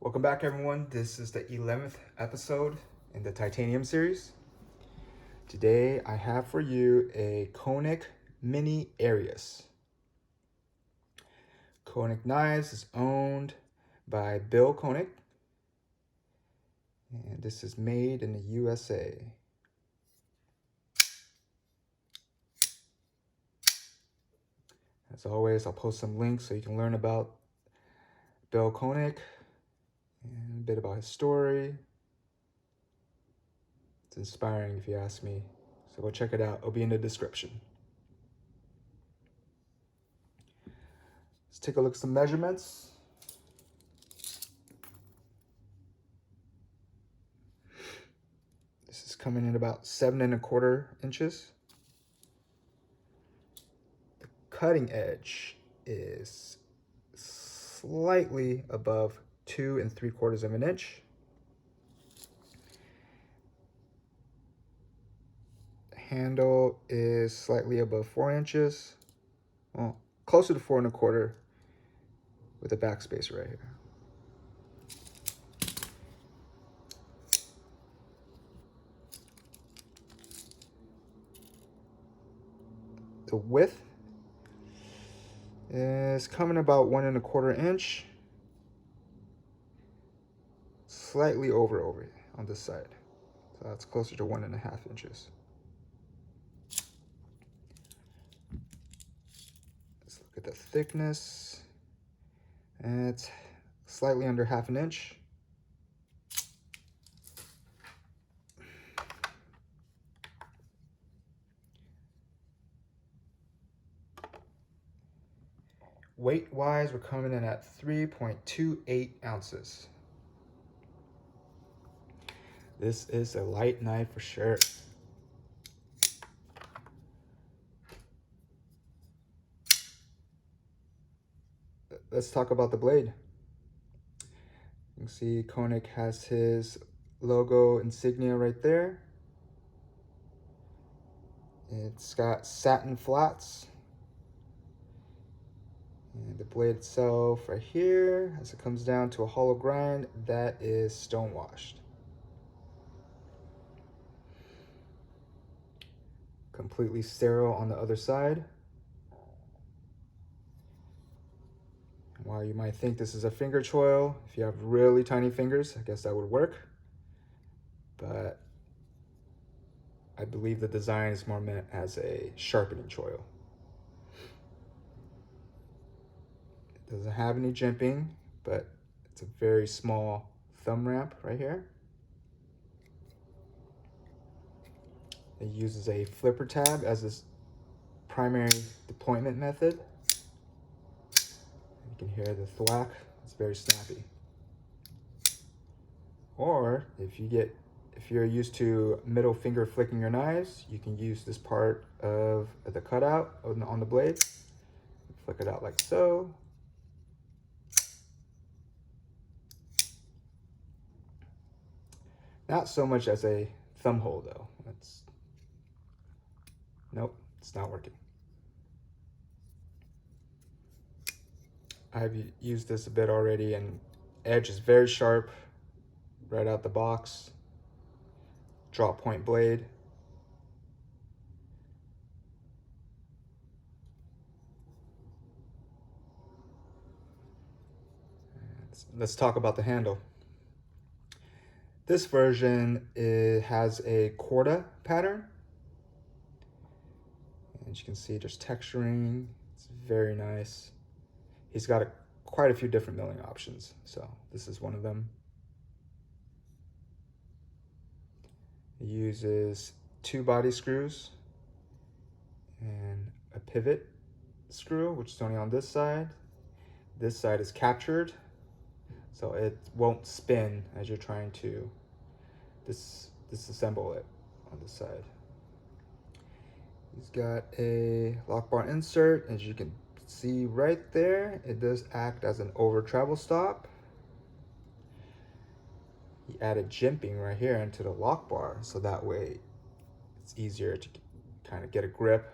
Welcome back, everyone. This is the 11th episode in the Titanium series. Today, I have for you a Koenig Mini Arius. Koenig Knives is owned by Bill Koenig, and this is made in the USA. As always, I'll post some links so you can learn about Bill Koenig and a bit about his story. It's inspiring if you ask me, so go check it out. It'll be in the description. Let's take a look at some measurements. This is coming in about 7¼ inches. The cutting edge is slightly above 2¾ inch. The handle is slightly above 4 inches. Well, closer to 4¼ with a backspacer right here. The width is coming about 1¼ inch, slightly over on this side. So that's closer to 1½ inches. Let's look at the thickness. And it's slightly under 1/2 inch. Weight-wise, we're coming in at 3.28 ounces. This is a light knife for sure. Let's talk about the blade. You can see Koenig has his logo insignia right there. It's got satin flats. And the blade itself right here, as it comes down to a hollow grind, that is stone washed. Completely sterile on the other side. While you might think this is a finger choil, if you have really tiny fingers, I guess that would work. But I believe the design is more meant as a sharpening choil. It doesn't have any jimping, but it's a very small thumb ramp right here. It uses a flipper tab as its primary deployment method. You can hear the thwack, it's very snappy. Or if you're used to middle finger flicking your knives, you can use this part of the cutout on the blade. Flick it out like so. Not so much as a thumb hole though. Nope, it's not working. I've used this a bit already, and edge is very sharp right out the box. Drop point blade. Let's talk about the handle. This version has a Corda pattern. As you can see, there's texturing. It's very nice. He's got quite a few different milling options, so this is one of them. It uses 2 body screws and a pivot screw, which is only on this side. This side is captured, so it won't spin as you're trying to disassemble it on this side. He's got a lock bar insert. As you can see right there, it does act as an over travel stop. He added jimping right here into the lock bar, so that way it's easier to kind of get a grip.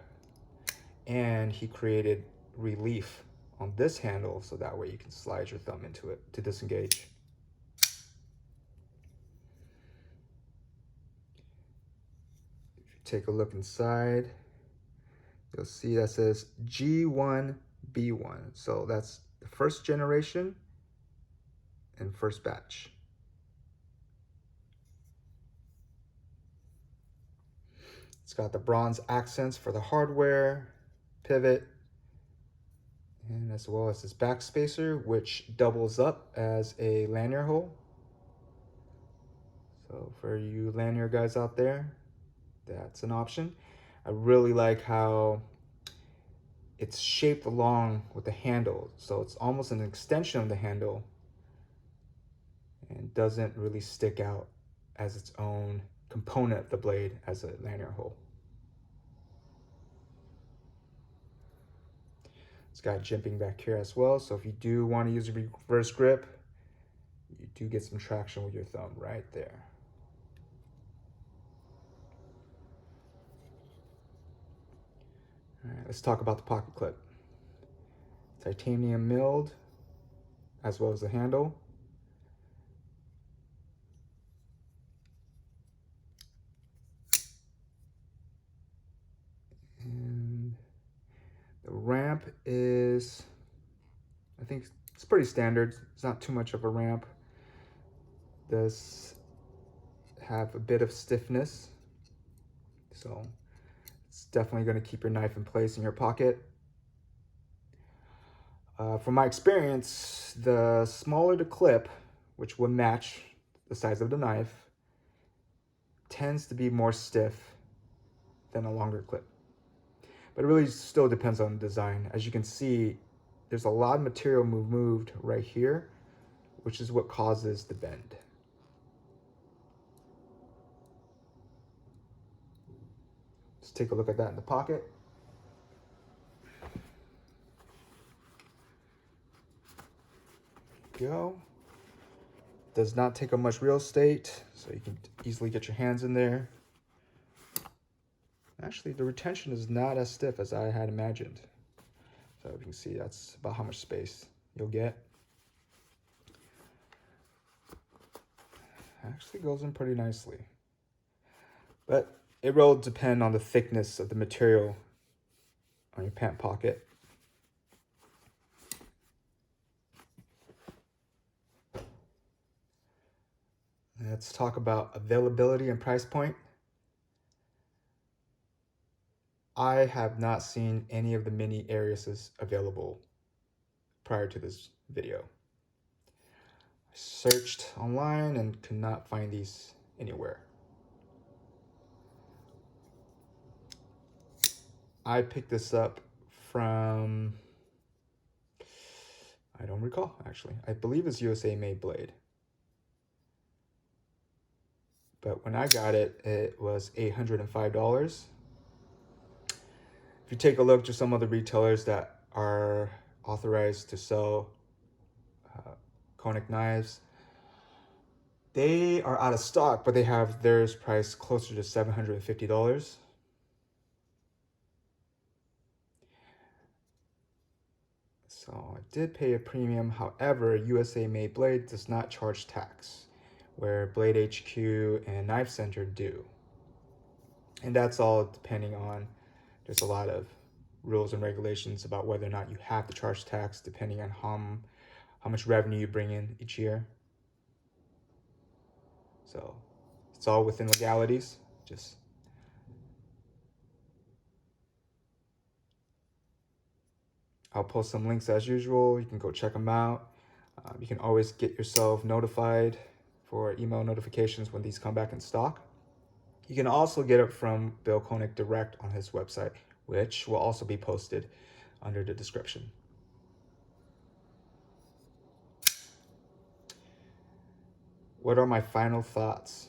And he created relief on this handle, so that way you can slide your thumb into it to disengage. take a look inside, you'll see that says G1B1. So that's the first generation and first batch. It's got the bronze accents for the hardware, pivot, and as well as this back spacer, which doubles up as a lanyard hole. So for you lanyard guys out there, that's an option. I really like how it's shaped along with the handle. So it's almost an extension of the handle and doesn't really stick out as its own component of the blade as a lanyard hole. It's got jimping back here as well. So if you do want to use a reverse grip, you do get some traction with your thumb right there. All right, let's talk about the pocket clip. Titanium milled, as well as the handle. And the ramp is, I think it's pretty standard. It's not too much of a ramp. Does have a bit of stiffness, so it's definitely going to keep your knife in place in your pocket. From my experience, the smaller the clip, which would match the size of the knife, tends to be more stiff than a longer clip. But it really still depends on the design. As you can see, there's a lot of material moved right here, which is what causes the bend. Let's take a look at that in the pocket. Go. Does not take up much real estate, so you can easily get your hands in there. Actually, the retention is not as stiff as I had imagined. So you can see that's about how much space you'll get. Actually goes in pretty nicely. But it will depend on the thickness of the material on your pant pocket. Let's talk about availability and price point. I have not seen any of the mini Ariuses available prior to this video. I searched online and could not find these anywhere. I picked this up from, I don't recall actually. I believe it's USA made blade. But when I got it, it was $805. If you take a look to some other retailers that are authorized to sell Koenig knives, they are out of stock, but they have theirs priced closer to $750. So I did pay a premium. However, USA made blade does not charge tax, where Blade HQ and Knife Center do. And that's all depending on, there's a lot of rules and regulations about whether or not you have to charge tax depending on how much revenue you bring in each year. So it's all within legalities. I'll post some links as usual. You can go check them out. You can always get yourself notified for email notifications when these come back in stock. You can also get it from Bill Koenig direct on his website, which will also be posted under the description. What are my final thoughts?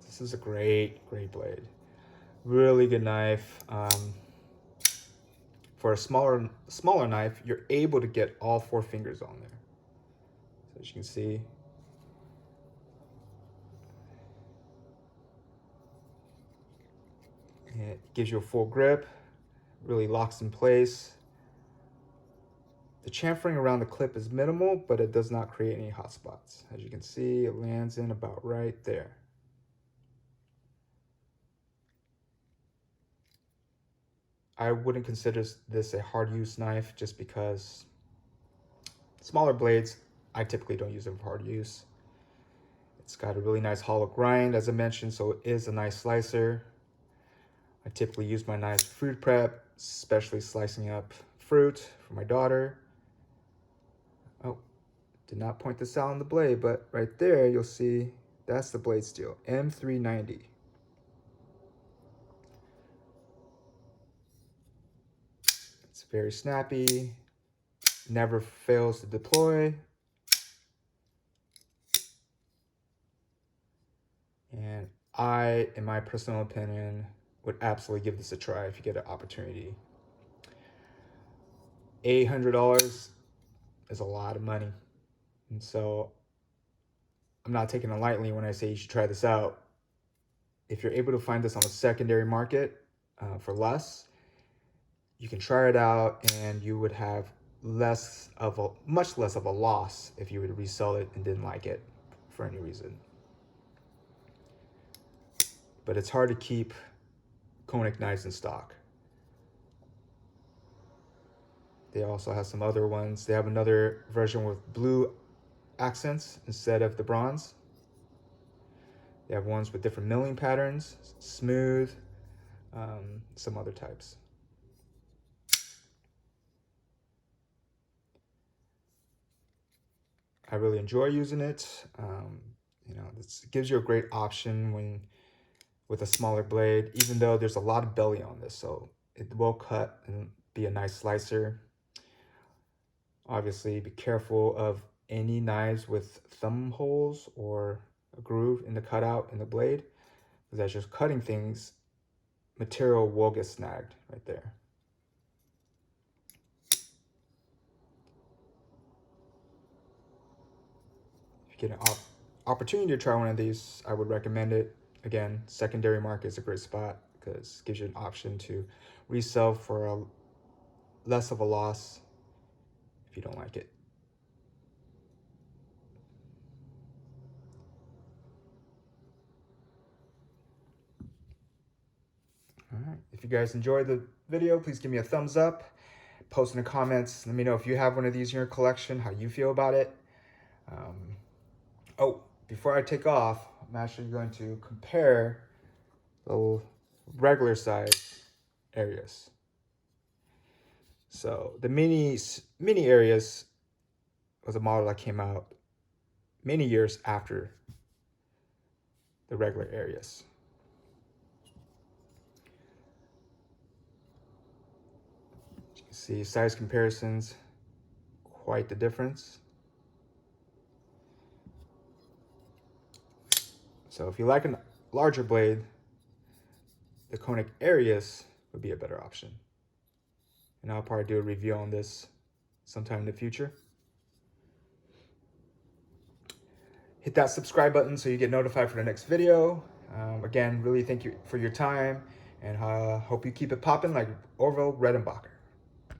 This is a great blade. Really good knife. For a smaller knife, you're able to get all 4 fingers on there. So as you can see, it gives you a full grip, really locks in place. The chamfering around the clip is minimal, but it does not create any hot spots. As you can see, it lands in about right there. I wouldn't consider this a hard use knife just because smaller blades, I typically don't use them for hard use. It's got a really nice hollow grind, as I mentioned, so it is a nice slicer. I typically use my knives for food prep, especially slicing up fruit for my daughter. Oh, did not point this out on the blade, but right there you'll see that's the blade steel, M390. It's very snappy, never fails to deploy. And I, in my personal opinion, would absolutely give this a try if you get an opportunity. $800 is a lot of money. And so I'm not taking it lightly when I say you should try this out. If you're able to find this on the secondary market for less, you can try it out and you would have much less of a loss if you were to resell it and didn't like it for any reason. But it's hard to keep Koenig knives in stock. They also have some other ones. They have another version with blue accents instead of the bronze. They have ones with different milling patterns, smooth, some other types. I really enjoy using it. This gives you a great option with a smaller blade, even though there's a lot of belly on this, so it will cut and be a nice slicer. Obviously, be careful of any knives with thumb holes or a groove in the cutout in the blade, because as you're cutting things, material will get snagged right there. If you get an opportunity to try one of these, I would recommend it. Again, secondary market is a great spot because it gives you an option to resell for less of a loss if you don't like it. All right. If you guys enjoyed the video, please give me a thumbs up. Post in the comments. Let me know if you have one of these in your collection, how you feel about it. Before I take off, I'm actually going to compare the regular size Arius. So the mini Arius was a model that came out many years after the regular Arius. You can see size comparisons, quite the difference. So if you like a larger blade, the Koenig Arius would be a better option. And I'll probably do a review on this sometime in the future. Hit that subscribe button so you get notified for the next video. Again, really thank you for your time, and hope you keep it popping like Orville Redenbacher.